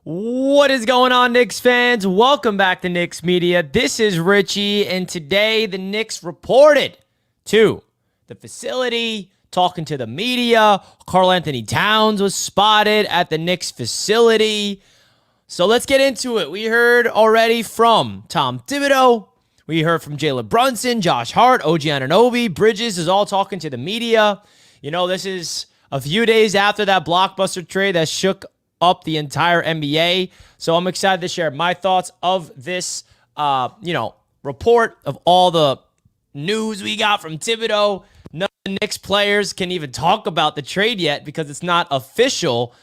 What is going on, Knicks fans? Welcome back to Knicks Media. This is Richie, and today the Knicks reported to the facility, talking to the media. Karl-Anthony TOwns was spotted at the Knicks facility. So let's get into it. We heard already from Thibodeau. We heard from Brunson, Josh Hart, OG Anunoby. Bridges is all talking to the media. You know, this is a few days after that blockbuster trade that shook up the entire NBA. So I'm excited to share my thoughts of this, report of all the news we got from Thibodeau. None of the Knicks players can even talk about the trade yet because it's not official.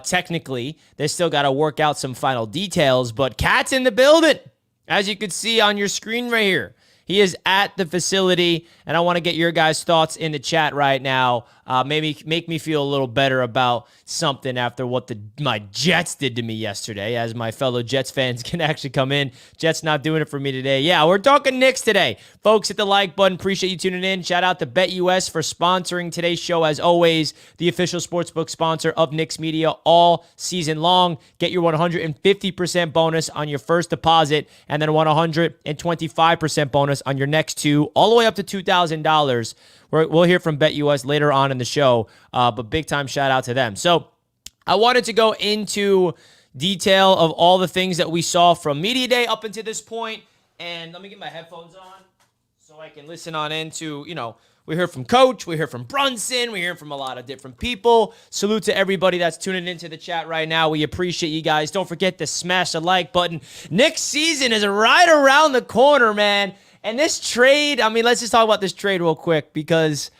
Technically, they still got to work out some final details, but Cat's in the building, as you can see on your screen right here. He is at the facility, and I want to get your guys' thoughts in the chat right now. Maybe make me feel a little better about something after what my Jets did to me yesterday, as my fellow Jets fans can actually come in. Jets not doing it for me today. Yeah, we're talking Knicks today. Folks, hit the like button. Appreciate you tuning in. Shout out to BetUS for sponsoring today's show, as always, the official sportsbook sponsor of Knicks Media all season long. Get your 150% bonus on your first deposit, and then 125% bonus on your next two, all the way up to $2,000. We'll hear from BetUS later on in the show, but big time shout out to them. So I wanted to go into detail of all the things that we saw from Media Day up until this point, and let me get my headphones on so I can listen on into, we heard from Coach, we heard from Brunson, we heard from a lot of different people. Salute to everybody that's tuning into the chat right now. We appreciate you guys. Don't forget to smash the like button. Knicks season is right around the corner, man. And this trade, let's just talk about this trade real quick because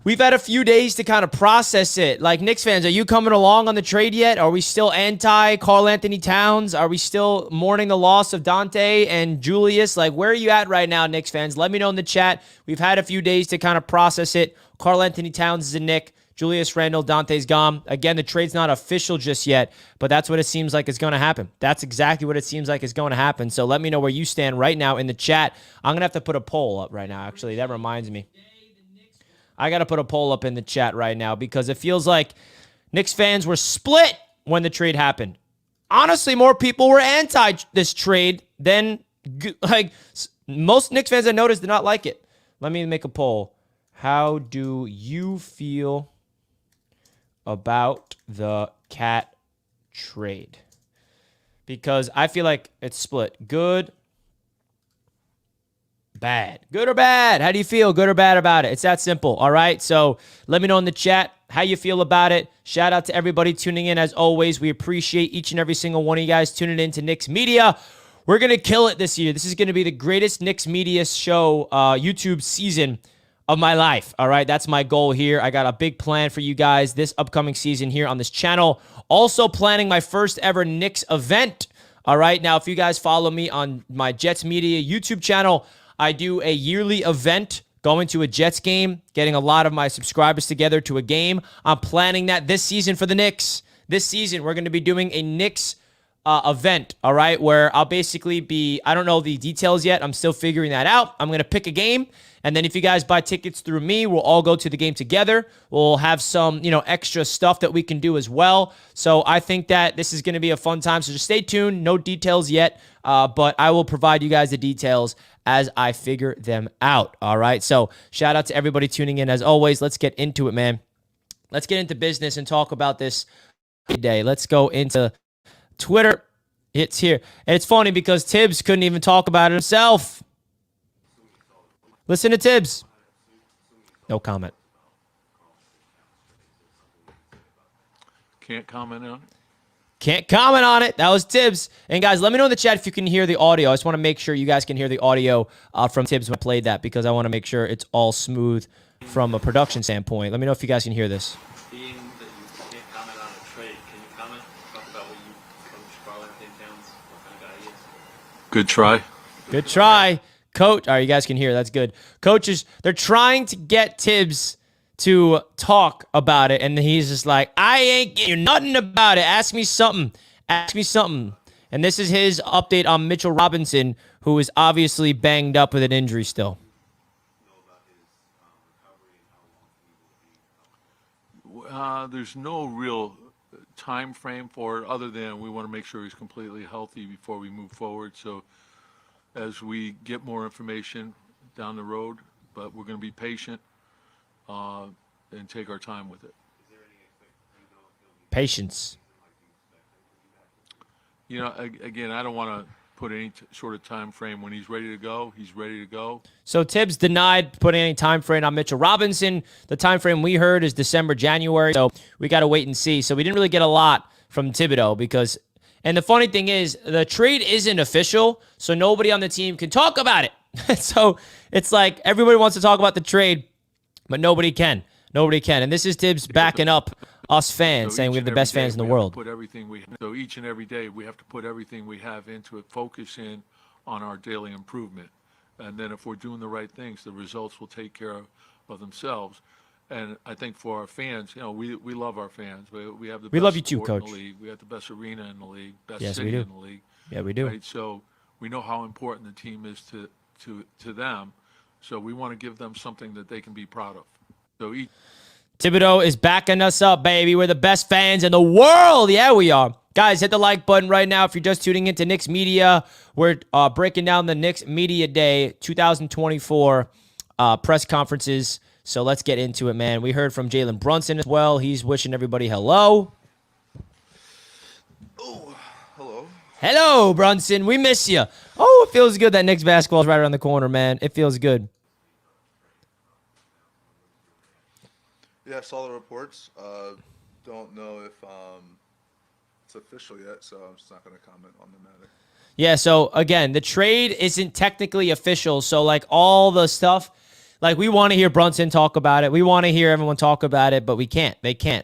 we've had a few days to kind of process it. Like, Knicks fans, are you coming along on the trade yet? Are we still anti Karl-Anthony Towns? Are we still mourning the loss of Dante and Julius? Like, where are you at right now, Knicks fans? Let me know in the chat. We've had a few days to kind of process it. Karl-Anthony Towns is a Knick. Julius Randle, Dante's gone. Again, the trade's not official just yet, but that's what it seems like is going to happen. That's exactly what it seems like is going to happen. So let me know where you stand right now in the chat. I'm going to have to put a poll up right now, actually. That reminds me. I got to put a poll up in the chat right now because it feels like Knicks fans were split when the trade happened. Honestly, more people were anti this trade than, most Knicks fans I noticed did not like it. Let me make a poll. How do you feel about the Cat trade? Because I feel like it's split. Good, bad. Good or bad? How do you feel? Good or bad about it? It's that simple, all right? So let me know in the chat how you feel about it. Shout out to everybody tuning in. As always, we appreciate each and every single one of you guys tuning in to Knicks Media. We're going to kill it this year. This is going to be the greatest Knicks Media show, YouTube season of my life. All right, that's my goal here. I got a big plan for you guys this upcoming season here on this channel. Also planning my first ever Knicks event. All right, now if you guys follow me on my Jets Media YouTube channel, I do a yearly event going to a Jets game, getting a lot of my subscribers together to a game. I'm planning that this season for the Knicks. This season, we're going to be doing a Knicks event, all right, where I'll basically be, I don't know the details yet. I'm still figuring that out. I'm going to pick a game, and then if you guys buy tickets through me, we'll all go to the game together. We'll have some, extra stuff that we can do as well. So I think that this is going to be a fun time. So just stay tuned. No details yet, but I will provide you guys the details as I figure them out, all right? So shout out to everybody tuning in. As always, let's get into it, man. Let's get into business and talk about this today. Let's go into Twitter. It's here. And it's funny because Tibbs couldn't even talk about it himself. Listen to Tibbs. No comment. Can't comment on it. Can't comment on it. That was Tibbs. And guys, let me know in the chat if you can hear the audio. I just want to make sure you guys can hear the audio from Tibbs when I played that because I want to make sure it's all smooth from a production standpoint. Let me know if you guys can hear this. Being that you can't comment on a trade, can you comment? Talk about what you coach Karl-Anthony Towns, what kind of guy he is. Good try. Good try. Coach, all right, you guys can hear. That's good. Coaches, they're trying to get Tibbs to talk about it, and he's just like, I ain't getting you nothing about it. Ask me something. Ask me something. And this is his update on Mitchell Robinson, who is obviously banged up with an injury still. There's no real time frame for it other than we want to make sure he's completely healthy before we move forward. So as we get more information down the road, but we're going to be patient and take our time with it. Patience. You know, again, I don't want to put any sort of time frame. When he's ready to go, he's ready to go. So Tibbs denied putting any time frame on Mitchell Robinson. The time frame we heard is December, January. So we got to wait and see. So we didn't really get a lot from Thibodeau because, and the funny thing is, the trade isn't official, so nobody on the team can talk about it. So it's like everybody wants to talk about the trade, but nobody can. Nobody can. And this is Tibbs backing up us fans, saying we have the best fans in the world. So each and every day we have to put everything we have into it, focus in on our daily improvement. And then if we're doing the right things, the results will take care of themselves. And I think for our fans, you know, we love our fans. We have the best love you too, support in Coach. the league. We have the best arena in the league, best Yes, we city do. in the league. Yeah, we do. Right? So we know how important the team is to them. So we want to give them something that they can be proud of. So Thibodeau is backing us up, baby. We're the best fans in the world. Yeah, we are. Guys, hit the like button right now if you're just tuning into Knicks Media. We're breaking down the Knicks Media Day 2024 press conferences. So let's get into it, man. We heard from Jalen Brunson as well. He's wishing everybody hello. Oh, hello. Hello, Brunson. We miss you. Oh, it feels good that Knicks basketball is right around the corner, man. It feels good. Yeah, I saw the reports. Don't know if it's official yet, so I'm just not going to comment on the matter. Yeah, so again, the trade isn't technically official. So like all the stuff, like we want to hear Brunson talk about it. We want to hear everyone talk about it, but we can't. They can't.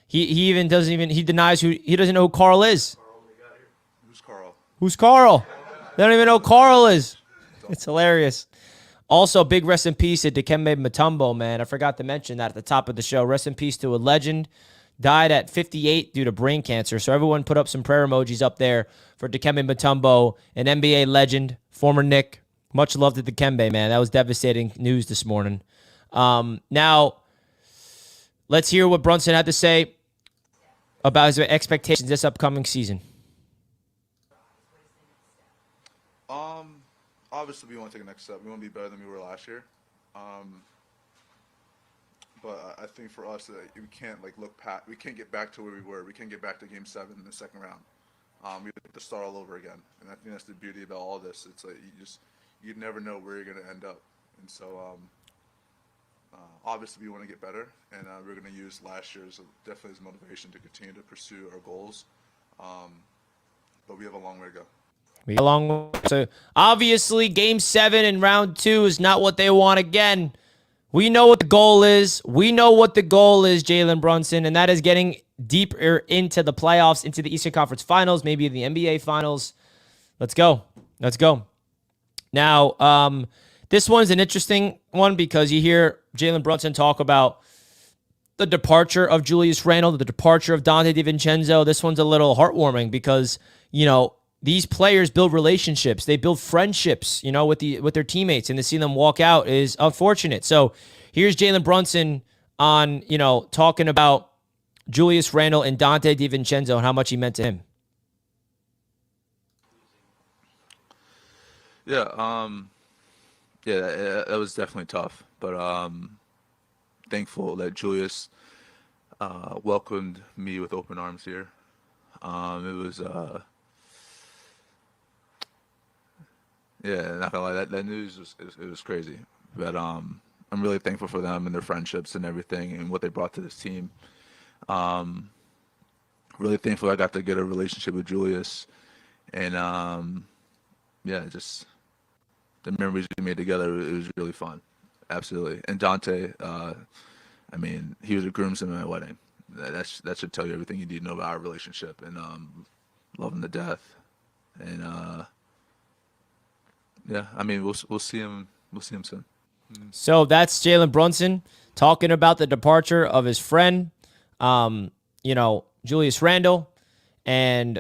He denies he doesn't know who Carl is. Who's Carl? Who's Carl? They don't even know who Carl is. It's hilarious. Also, big rest in peace to Dikembe Mutombo, man. I forgot to mention that at the top of the show. Rest in peace to a legend. Died at 58 due to brain cancer. So everyone put up some prayer emojis up there for Dikembe Mutombo, an NBA legend, former Knick. Much love to Dikembe, man. That was devastating news this morning. Now, let's hear what Brunson had to say about his expectations this upcoming season. Obviously, we want to take the next step. We want to be better than we were last year. But I think for us, we can't look past. We can't get back to where we were. We can't get back to Game 7 in the second round. We have to start all over again. And I think that's the beauty about all this. It's like you never know where you're going to end up. And so, obviously, we want to get better, and we're going to use last year's definitely as motivation to continue to pursue our goals. But we have a long way to go. So obviously, Game 7 and Round 2 is not what they want again. We know what the goal is. We know what the goal is, Jalen Brunson, and that is getting deeper into the playoffs, into the Eastern Conference Finals, maybe the NBA Finals. Let's go. Let's go. Now, this one's an interesting one because you hear Jalen Brunson talk about the departure of Julius Randle, the departure of Donte DiVincenzo. This one's a little heartwarming because, you know, these players build relationships. They build friendships, you know, with their teammates, and to see them walk out is unfortunate. So here's Jalen Brunson on, you know, talking about Julius Randle and Donte DiVincenzo and how much he meant to him. Yeah, that was definitely tough, but thankful that Julius welcomed me with open arms here. It was yeah, not gonna lie, that news was crazy. But I'm really thankful for them and their friendships and everything and what they brought to this team. Really thankful I got to get a relationship with Julius, and yeah, just the memories we made together. It was really fun, absolutely. And Donte, I mean, he was a groomsman at my wedding. That should tell you everything you need to know about our relationship, and love him to death. And yeah, I mean, we'll see him. We'll see him soon. So that's Jalen Brunson talking about the departure of his friend, you know, Julius Randle and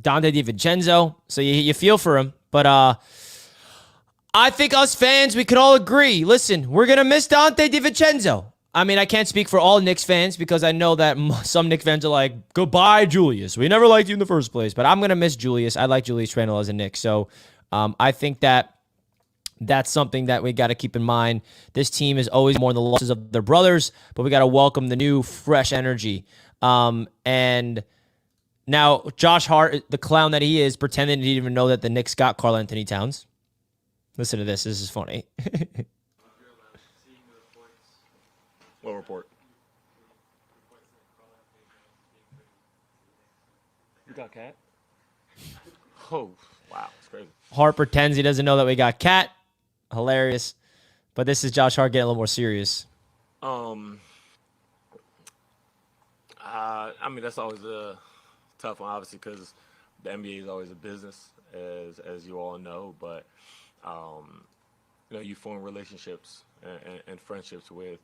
Donte DiVincenzo. So you feel for him, but I think us fans, we can all agree. Listen, we're gonna miss Donte DiVincenzo. I mean, I can't speak for all Knicks fans because I know that some Knicks fans are like, goodbye, Julius. We never liked you in the first place. But I'm going to miss Julius. I like Julius Randle as a Knick. So I think that's something that we got to keep in mind. This team is always more the losses of their brothers, but we got to welcome the new, fresh energy. And now Josh Hart, the clown that he is, pretending he didn't even know that the Knicks got Karl-Anthony TOwns. Listen to this. This is funny. What report? You got Cat? Oh, wow. It's crazy. Hart pretends he doesn't know that we got Cat. Hilarious. But this is Josh Hart getting a little more serious. I mean, that's always a tough one, obviously, because the NBA is always a business, as you all know. But, you form relationships and friendships with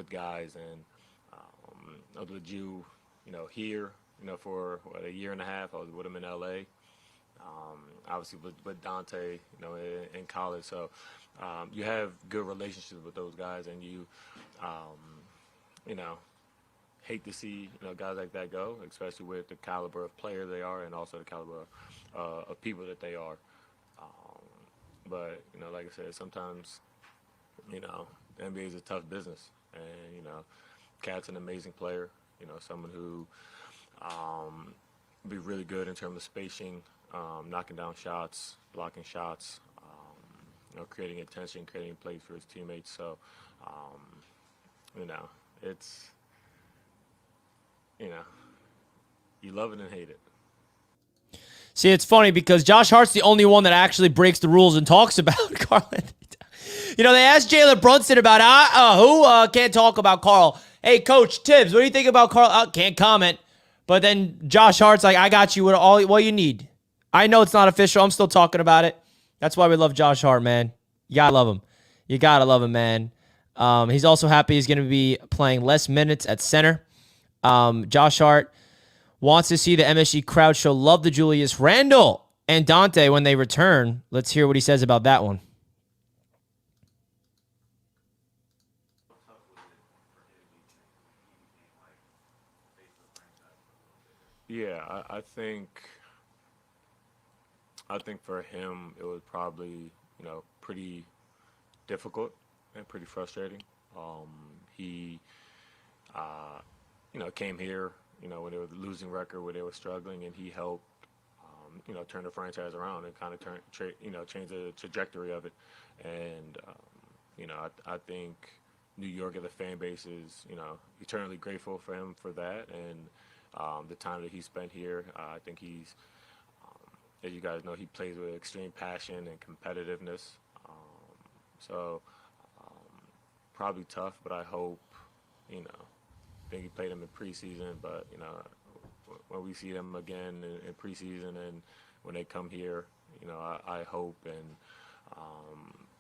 guys, and I was with you, here, for a year and a half. I was with him in LA. Obviously with Dante, in college. So you have good relationships with those guys, and you hate to see guys like that go, especially with the caliber of player they are, and also the caliber of people that they are. But like I said, sometimes the NBA is a tough business, and Cat's an amazing player. Someone who be really good in terms of spacing, knocking down shots, blocking shots, creating attention, creating plays for his teammates. So, it's, you love it and hate it. See, it's funny because Josh Hart's the only one that actually breaks the rules and talks about Karl-Anthony. They asked Jalen Brunson about who can't talk about Karl. Hey, Coach Tibbs, what do you think about Karl? Can't comment. But then Josh Hart's like, I got you with all what you need. I know it's not official. I'm still talking about it. That's why we love Josh Hart, man. You gotta love him. You gotta love him, man. He's also happy he's going to be playing less minutes at center. Josh Hart wants to see the MSG crowd show love to Julius Randle and Dante when they return. Let's hear what he says about that one. Yeah, I think for him it was probably pretty difficult and pretty frustrating. He came here when they were losing record, where they were struggling, and he helped turn the franchise around and kind of change the trajectory of it. And I think New York as a fan base is eternally grateful for him for that, and the time that he spent here. I think he's, as you guys know, he plays with extreme passion and competitiveness. Probably tough, but I hope, I think he played him in preseason, but, when we see them again in preseason and when they come here, I hope and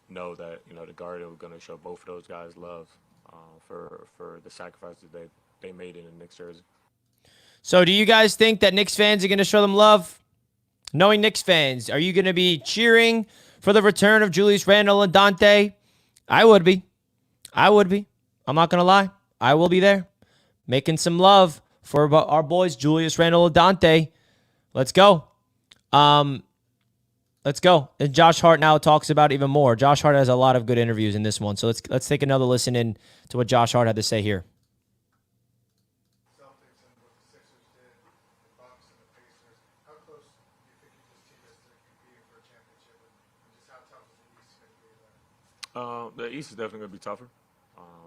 know that, the Guardian are going to show both of those guys love for the sacrifices they made in the Knicks jersey. So do you guys think that Knicks fans are going to show them love? Knowing Knicks fans, are you going to be cheering for the return of Julius Randle and Dante? I would be. I'm not going to lie. I will be there. Making some love for our boys, Julius Randle and Dante. Let's go. Let's go. And Josh Hart now talks about it even more. Josh Hart has a lot of good interviews in this one. So let's take another listen in to what Josh Hart had to say here. The East is definitely going to be tougher.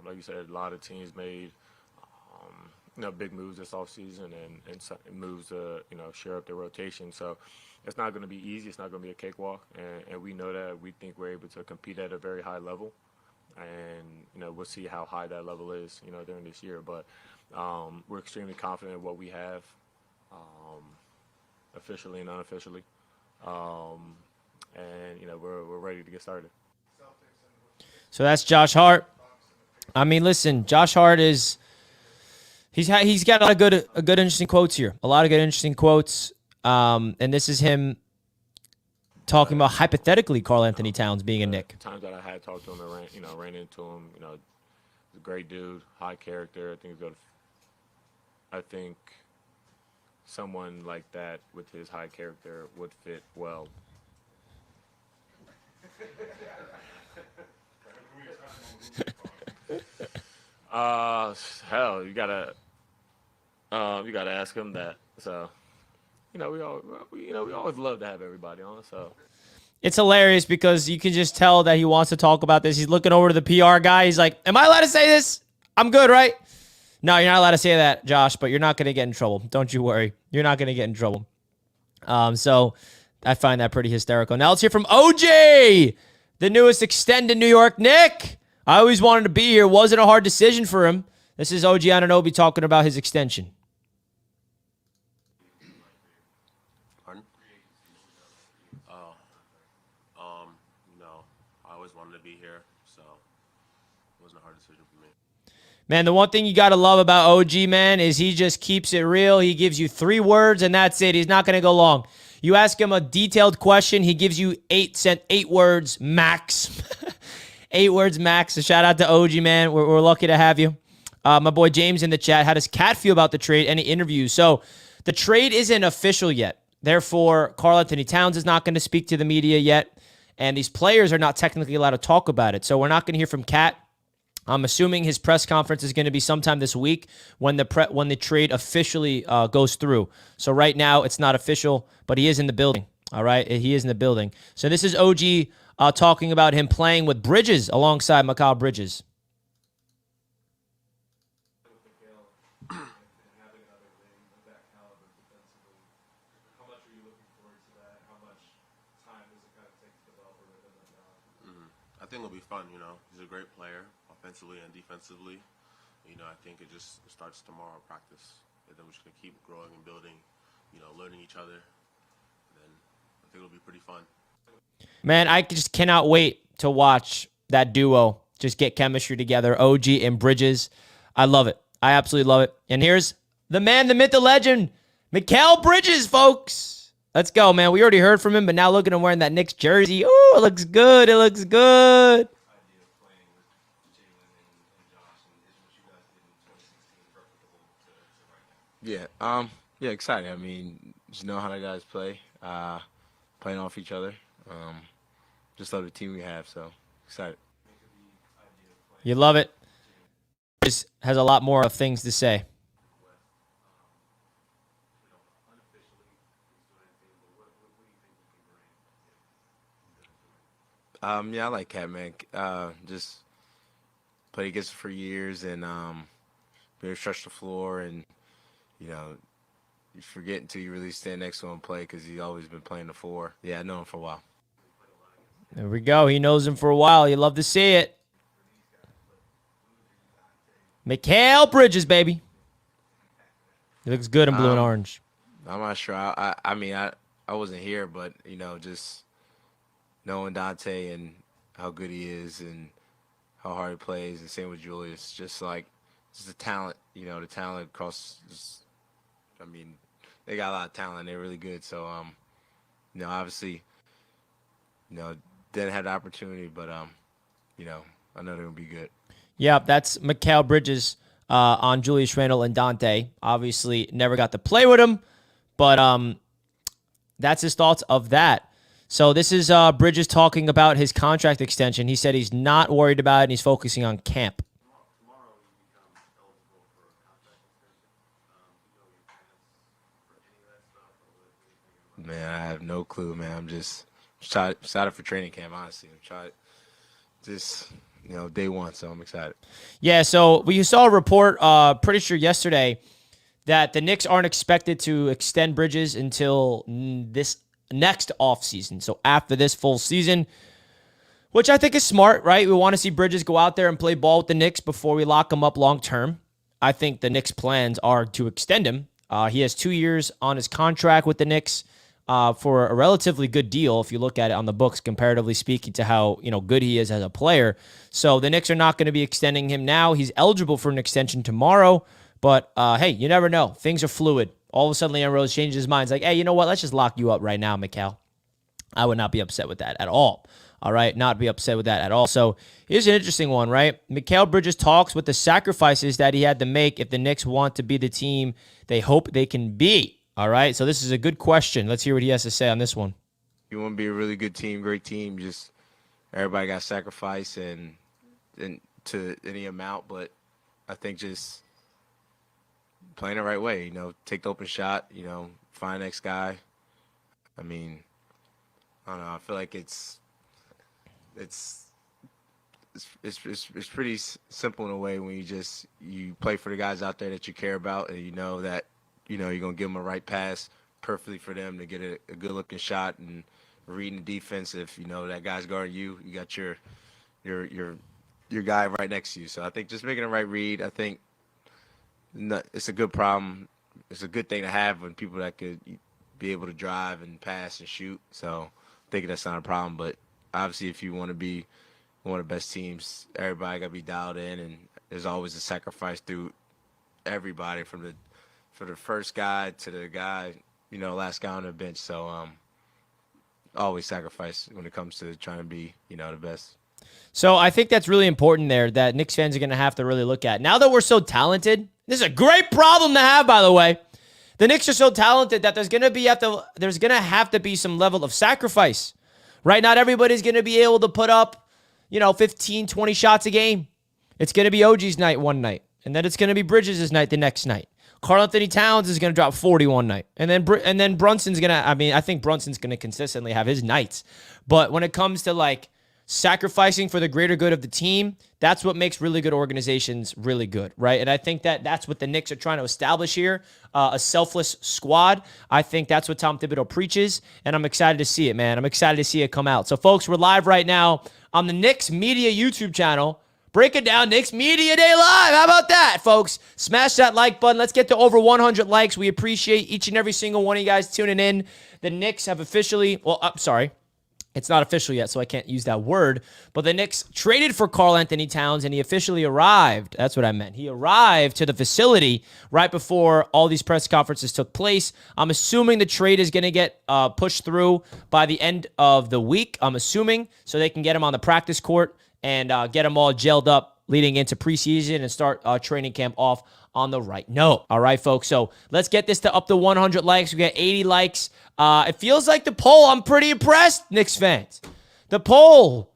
Like you said, a lot of teams made big moves this offseason and moves to share up their rotation. So it's not going to be easy. It's not going to be a cakewalk, and we know that. We think we're able to compete at a very high level, and we'll see how high that level is during this year. But we're extremely confident in what we have, officially and unofficially, and we're ready to get started. So that's Josh Hart. I mean, listen, Josh Hart is he's got a lot of good interesting quotes here. A lot of good interesting quotes. And this is him talking about hypothetically Karl-Anthony TOwns being a Knick. Times that I had talked to him and ran into him, He's a great dude, high character. I think someone like that with his high character would fit well. Hell, you gotta ask him that. So, we always love to have everybody on. So. It's hilarious because you can just tell that he wants to talk about this. He's looking over to the PR guy. He's like, am I allowed to say this? I'm good, right? No, you're not allowed to say that, Josh, but you're not going to get in trouble. Don't you worry. You're not going to get in trouble. So I find that pretty hysterical. Now let's hear from OG, the newest extended New York Knick. I always wanted to be here. Wasn't a hard decision for him. This is OG Anunoby talking about his extension. I always wanted to be here, so it wasn't a hard decision for me. Man, the one thing you got to love about OG, man, is he just keeps it real. He gives you 3 words, and that's it. He's not going to go long. You ask him a detailed question, he gives you 8 words max. 8 words max. So shout out to OG, man. We're lucky to have you. My boy James in the chat, how does Cat feel about the trade? Any interviews? So the trade isn't official yet. Therefore, Karl-Anthony TOwns is not going to speak to the media yet. And these players are not technically allowed to talk about it. So we're not going to hear from Cat. I'm assuming his press conference is going to be sometime this week when the trade officially goes through. So right now it's not official, but he is in the building. All right, he is in the building. So this is OG talking about him playing with Bridges alongside Mikal Bridges. I think it'll be fun, He's a great player, offensively and defensively. I think it just starts tomorrow practice. And then we're just going to keep growing and building, learning each other. And then I think it'll be pretty fun. Man, I just cannot wait to watch that duo just get chemistry together, OG and Bridges. I love it. I absolutely love it. And here's the man, the myth, the legend, Mikal Bridges, folks. Let's go, man. We already heard from him, but now look at him wearing that Knicks jersey. Oh, it looks good. It looks good. Yeah, excited. I mean, just know how the guys play, playing off each other. Just love the team we have, so excited. You love it. Just has a lot more of things to say. I like Cat, man. Just played against him for years and be able to stretch the floor and, you forget until you really stand next to him and play because he's always been playing the 4. Yeah, I know him for a while. There we go. He knows him for a while. You love to see it. Mikal Bridges, baby. He looks good in blue and orange. I'm not sure. I wasn't here, but, just knowing Dante and how good he is and how hard he plays, and same with Julius, just the talent, the talent across. They got a lot of talent. They're really good. So, obviously, didn't have the opportunity, but I know they're gonna be good. Yeah, that's Mikal Bridges on Julius Randle and Dante. Obviously, never got to play with him, but that's his thoughts of that. So this is Bridges talking about his contract extension. He said he's not worried about it, and he's focusing on camp. Man, I have no clue, man. I'm just excited for training camp, honestly. I'm excited. Just, day one, so I'm excited. Yeah, so we saw a report, pretty sure yesterday, that the Knicks aren't expected to extend Bridges until this next offseason. So after this full season, which I think is smart, right? We want to see Bridges go out there and play ball with the Knicks before we lock him up long term. I think the Knicks' plans are to extend him. He has 2 years on his contract with the Knicks for a relatively good deal if you look at it on the books, comparatively speaking to how good he is as a player. So the Knicks are not going to be extending him now. He's eligible for an extension tomorrow. But, hey, you never know. Things are fluid. All of a sudden, Leon Rose changes his mind. He's like, hey, you know what? Let's just lock you up right now, Mikal. I would not be upset with that at all. All right, not be upset with that at all. So here's an interesting one, right? Mikal Bridges talks with the sacrifices that he had to make if the Knicks want to be the team they hope they can be. All right, so this is a good question. Let's hear what he has to say on this one. You want to be a really good team, great team. Just everybody got sacrifice and to any amount, but I think just playing the right way. Take the open shot. Find the next guy. I mean, I don't know. I feel like it's pretty simple in a way when you play for the guys out there that you care about, and you know that you're gonna give them a right pass perfectly for them to get a good looking shot, and reading the defense. If that guy's guarding you, you got your guy right next to you. So I think just making the right read. I think it's a good problem. It's a good thing to have when people that could be able to drive and pass and shoot. So I think that's not a problem, but obviously, if you want to be one of the best teams, everybody got to be dialed in, and there's always a sacrifice through everybody for the first guy to the guy, last guy on the bench. So always sacrifice when it comes to trying to be, the best. So I think that's really important there that Knicks fans are going to have to really look at. Now that we're so talented, this is a great problem to have, by the way. The Knicks are so talented that there's going to have to be some level of sacrifice. Right? Not everybody's going to be able to put up, 15, 20 shots a game. It's going to be OG's night one night, and then it's going to be Bridges' night the next night. Karl-Anthony TOwns is going to drop 40 one night, and then Brunson's going to, I think Brunson's going to consistently have his nights. But when it comes to, sacrificing for the greater good of the team, that's what makes really good organizations really good, right? And I think that's what the Knicks are trying to establish here, a selfless squad. I think that's what Tom Thibodeau preaches, and I'm excited to see it, man. I'm excited to see it come out. So, folks, we're live right now on the Knicks Media YouTube channel. Break it down, Knicks Media Day Live. How about that, folks? Smash that like button. Let's get to over 100 likes. We appreciate each and every single one of you guys tuning in. The Knicks have officially, it's not official yet, so I can't use that word. But the Knicks traded for Karl-Anthony TOwns, and he officially arrived. That's what I meant. He arrived to the facility right before all these press conferences took place. I'm assuming the trade is going to get pushed through by the end of the week, I'm assuming, so they can get him on the practice court and get him all gelled up leading into preseason and start training camp off on the right note. All right, folks. So let's get this to up to 100 likes. We got 80 likes. It feels like the poll. I'm pretty impressed, Knicks fans. The poll.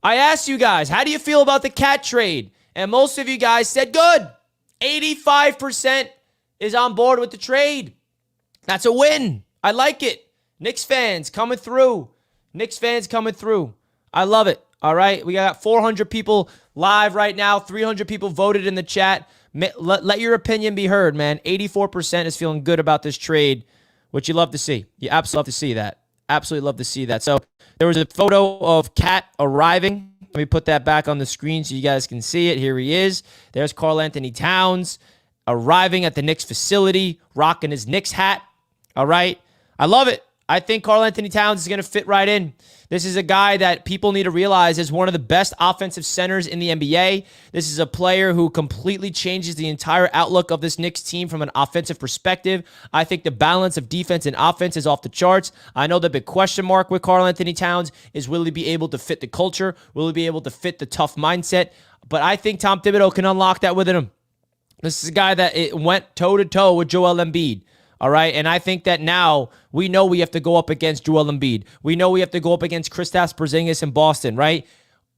I asked you guys, how do you feel about the Cat trade? And most of you guys said good. 85% is on board with the trade. That's a win. I like it. Knicks fans coming through. Knicks fans coming through. I love it. All right. We got 400 people live right now. 300 people voted in the chat. Let your opinion be heard, man. 84% is feeling good about this trade, which you love to see. You absolutely love to see that. Absolutely love to see that. So there was a photo of Cat arriving. Let me put that back on the screen so you guys can see it. Here he is. There's Karl-Anthony TOwns arriving at the Knicks facility, rocking his Knicks hat. All right. I love it. I think Karl-Anthony TOwns is going to fit right in. This is a guy that people need to realize is one of the best offensive centers in the NBA. This is a player who completely changes the entire outlook of this Knicks team from an offensive perspective. I think the balance of defense and offense is off the charts. I know the big question mark with Karl-Anthony TOwns is will he be able to fit the culture? Will he be able to fit the tough mindset? But I think Tom Thibodeau can unlock that within him. This is a guy that went toe-to-toe with Joel Embiid. All right, and I think that now we know we have to go up against Joel Embiid. We know we have to go up against Kristaps Porzingis in Boston, right?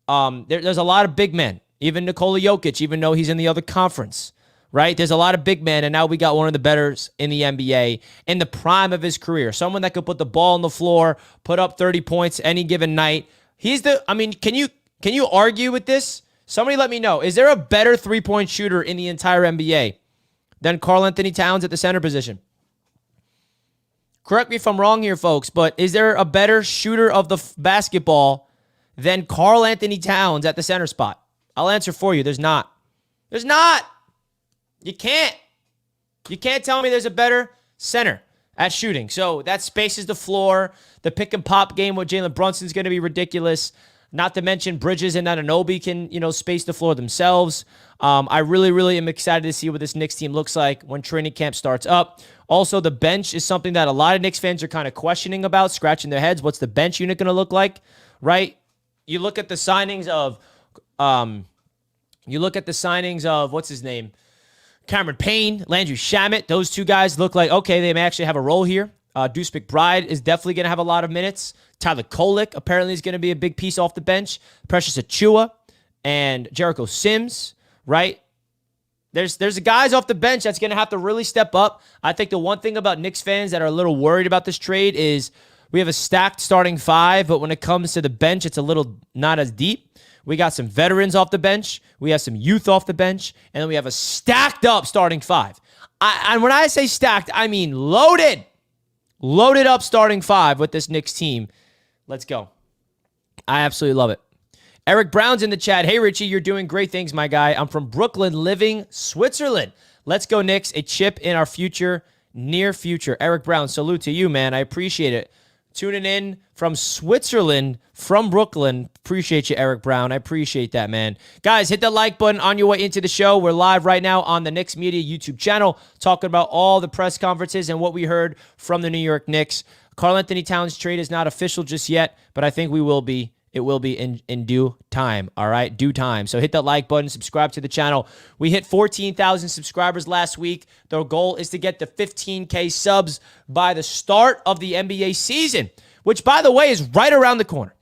There's a lot of big men, even Nikola Jokic, even though he's in the other conference, right? There's a lot of big men, and now we got one of the betters in the NBA in the prime of his career, someone that could put the ball on the floor, put up 30 points any given night. Can you argue with this? Somebody let me know. Is there a better three-point shooter in the entire NBA than Karl-Anthony TOwns at the center position? Correct me if I'm wrong here, folks, but is there a better shooter of the basketball than Karl-Anthony TOwns at the center spot? I'll answer for you. There's not. There's not. You can't. You can't tell me there's a better center at shooting. So that spaces the floor. The pick and pop game with Jalen Brunson is going to be ridiculous. Not to mention Bridges and Anunoby can, space the floor themselves. I really, really am excited to see what this Knicks team looks like when training camp starts up. Also, the bench is something that a lot of Knicks fans are kind of questioning about, scratching their heads. What's the bench unit going to look like, right? You look at the signings of, what's his name? Cameron Payne, Landry Shamet. Those two guys look like, okay, they may actually have a role here. Deuce McBride is definitely going to have a lot of minutes. Tyler Kolek apparently is going to be a big piece off the bench. Precious Achua and Jericho Sims, right? There's guys off the bench that's going to have to really step up. I think the one thing about Knicks fans that are a little worried about this trade is we have a stacked starting five, but when it comes to the bench, it's a little not as deep. We got some veterans off the bench. We have some youth off the bench. And then we have a stacked up starting five. And when I say stacked, I mean loaded. Loaded up starting five with this Knicks team. Let's go. I absolutely love it. Eric Brown's in the chat. Hey, Richie, you're doing great things, my guy. I'm from Brooklyn, living Switzerland. Let's go, Knicks. A chip in our future, near future. Eric Brown, salute to you, man. I appreciate it. Tuning in from Switzerland, from Brooklyn. Appreciate you, Eric Brown. I appreciate that, man. Guys, hit the like button on your way into the show. We're live right now on the Knicks Media YouTube channel, talking about all the press conferences and what we heard from the New York Knicks. Karl-Anthony TOwns trade is not official just yet, but I think we will be. It will be in due time, all right? Due time. So hit that like button, subscribe to the channel. We hit 14,000 subscribers last week. The goal is to get to 15K subs by the start of the NBA season, which, by the way, is right around the corner.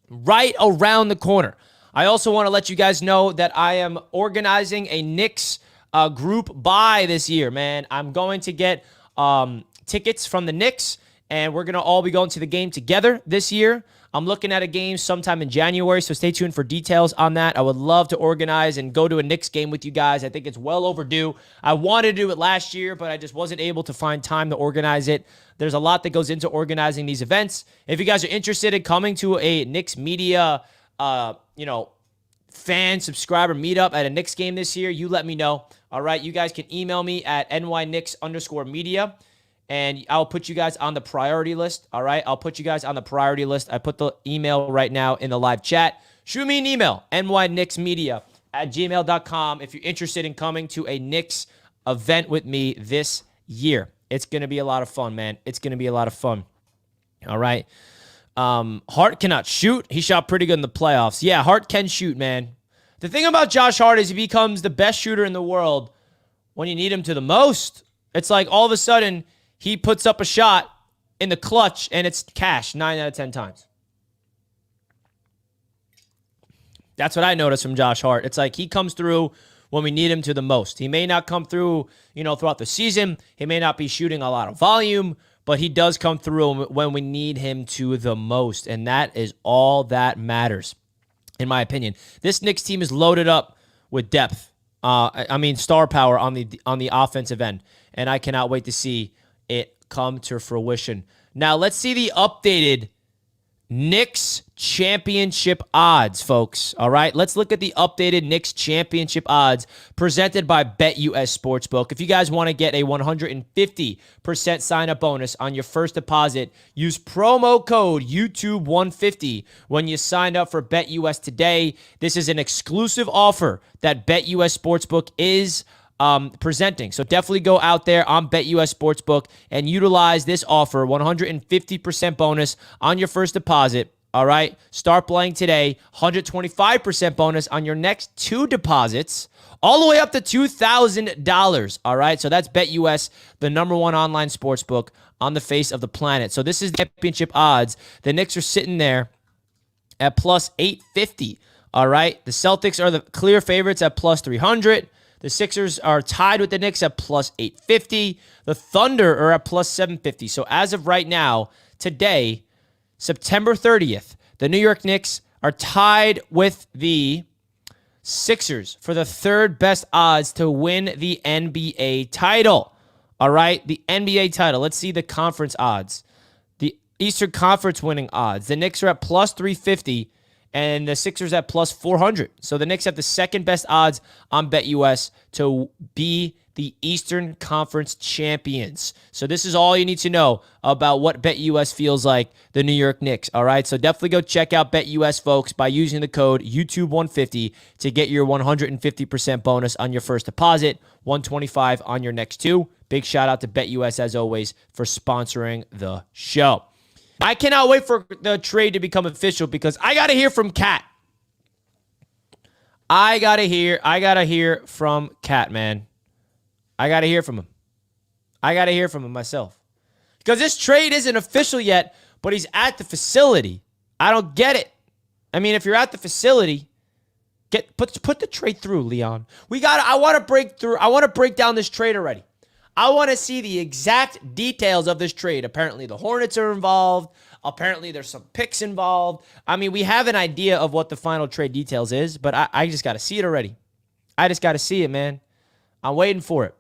Right around the corner. I also want to let you guys know that I am organizing a Knicks group buy this year, man. I'm going to get tickets from the Knicks, and we're going to all be going to the game together this year. I'm looking at a game sometime in January, so stay tuned for details on that. I would love to organize and go to a Knicks game with you guys. I think it's well overdue. I wanted to do it last year, but I just wasn't able to find time to organize it. There's a lot that goes into organizing these events. If you guys are interested in coming to a Knicks media, fan subscriber meetup at a Knicks game this year, you let me know. All right, you guys can email me at nyknicks_media. And I'll put you guys on the priority list, all right? I'll put you guys on the priority list. I put the email right now in the live chat. Shoot me an email, nyknicksmedia@gmail.com, if you're interested in coming to a Knicks event with me this year. It's going to be a lot of fun, man. It's going to be a lot of fun, all right? Hart cannot shoot. He shot pretty good in the playoffs. Yeah, Hart can shoot, man. The thing about Josh Hart is he becomes the best shooter in the world when you need him to the most. It's like all of a sudden he puts up a shot in the clutch, and it's cash 9 out of 10 times. That's what I noticed from Josh Hart. It's like he comes through when we need him to the most. He may not come through, throughout the season. He may not be shooting a lot of volume, but he does come through when we need him to the most, and that is all that matters, in my opinion. This Knicks team is loaded up with depth. Star power on the offensive end, and I cannot wait to see it come to fruition. Now, let's see the updated Knicks championship odds, folks. All right, let's look at the updated Knicks championship odds presented by BetUS Sportsbook. If you guys want to get a 150% sign-up bonus on your first deposit, use promo code YouTube150 when you sign up for BetUS today. This is an exclusive offer that BetUS Sportsbook is presenting. So definitely go out there on BetUS Sportsbook and utilize this offer, 150% bonus on your first deposit. All right, start playing today, 125% bonus on your next 2 deposits, all the way up to $2,000. All right, so that's BetUS, the #1 online sportsbook on the face of the planet. So this is the championship odds. The Knicks are sitting there at plus 850. All right, the Celtics are the clear favorites at plus 300. The Sixers are tied with the Knicks at plus 850. The Thunder are at plus 750. So as of right now, today, September 30th, the New York Knicks are tied with the Sixers for the 3rd best odds to win the NBA title. All right, the NBA title. Let's see the conference odds. The Eastern Conference winning odds. The Knicks are at plus 350. And the Sixers at plus 400. So the Knicks have the 2nd best odds on BetUS to be the Eastern Conference champions. So this is all you need to know about what BetUS feels like, the New York Knicks. All right, so definitely go check out BetUS, folks, by using the code YouTube150 to get your 150% bonus on your first deposit, 125 on your next two. Big shout out to BetUS, as always, for sponsoring the show. I cannot wait for the trade to become official because I got to hear from Cat. I gotta hear from Cat, man. I gotta hear from him. I gotta hear from him myself. Because this trade isn't official yet, but he's at the facility. I don't get it. I mean, if you're at the facility, put the trade through, Leon. I want to break down this trade already. I want to see the exact details of this trade. Apparently, the Hornets are involved. Apparently, there's some picks involved. I mean, we have an idea of what the final trade details is, but I just got to see it already. I just got to see it, man. I'm waiting for it.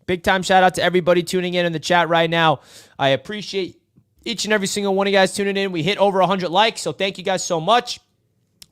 Big time shout out to everybody tuning in the chat right now. I appreciate each and every single one of you guys tuning in. We hit over 100 likes, so thank you guys so much.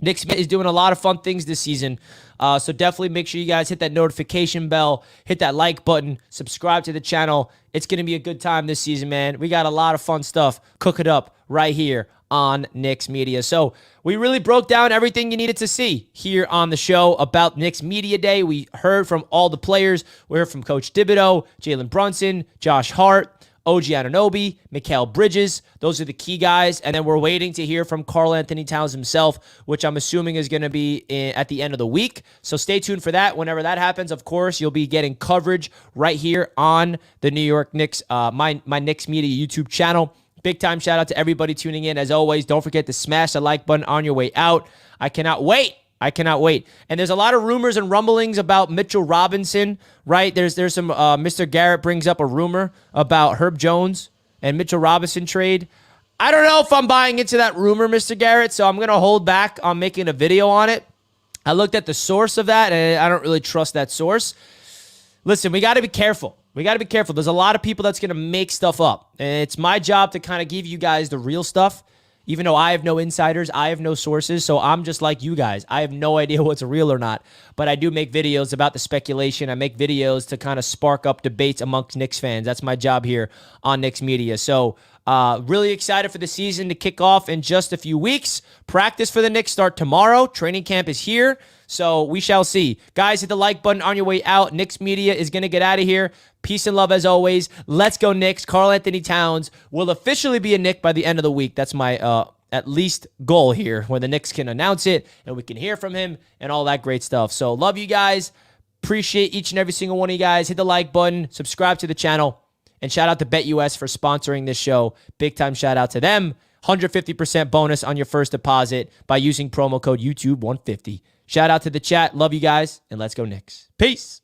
Knicks is doing a lot of fun things this season. So definitely make sure you guys hit that notification bell, hit that like button, subscribe to the channel. It's going to be a good time this season, man. We got a lot of fun stuff cooking up right here on Knicks Media. So we really broke down everything you needed to see here on the show about Knicks Media Day. We heard from all the players. We heard from Coach Thibodeau, Jalen Brunson, Josh Hart, OG Anunoby, Mikal Bridges. Those are the key guys. And then we're waiting to hear from Karl-Anthony TOwns himself, which I'm assuming is going to be at the end of the week. So stay tuned for that. Whenever that happens, of course, you'll be getting coverage right here on the New York Knicks, my Knicks Media YouTube channel. Big time shout out to everybody tuning in. As always, don't forget to smash the like button on your way out. I cannot wait. And there's a lot of rumors and rumblings about Mitchell Robinson, right? There's some, Mr. Garrett brings up a rumor about Herb Jones and Mitchell Robinson trade. I don't know if I'm buying into that rumor, Mr. Garrett, so I'm going to hold back on making a video on it. I looked at the source of that, and I don't really trust that source. Listen, we got to be careful. There's a lot of people that's going to make stuff up, and it's my job to kind of give you guys the real stuff. Even though I have no insiders, I have no sources, so I'm just like you guys. I have no idea what's real or not, but I do make videos about the speculation. I make videos to kind of spark up debates amongst Knicks fans. That's my job here on Knicks Media. So really excited for the season to kick off in just a few weeks. Practice for the Knicks start tomorrow. Training camp is here, so we shall see. Guys, hit the like button on your way out. Knicks Media is going to get out of here. Peace and love as always. Let's go Knicks. Karl-Anthony TOwns will officially be a Knick by the end of the week. That's my at least goal here, when the Knicks can announce it and we can hear from him and all that great stuff. So love you guys. Appreciate each and every single one of you guys. Hit the like button. Subscribe to the channel. And shout out to BetUS for sponsoring this show. Big time shout out to them. 150% bonus on your first deposit by using promo code YouTube150. Shout out to the chat. Love you guys. And let's go Knicks. Peace.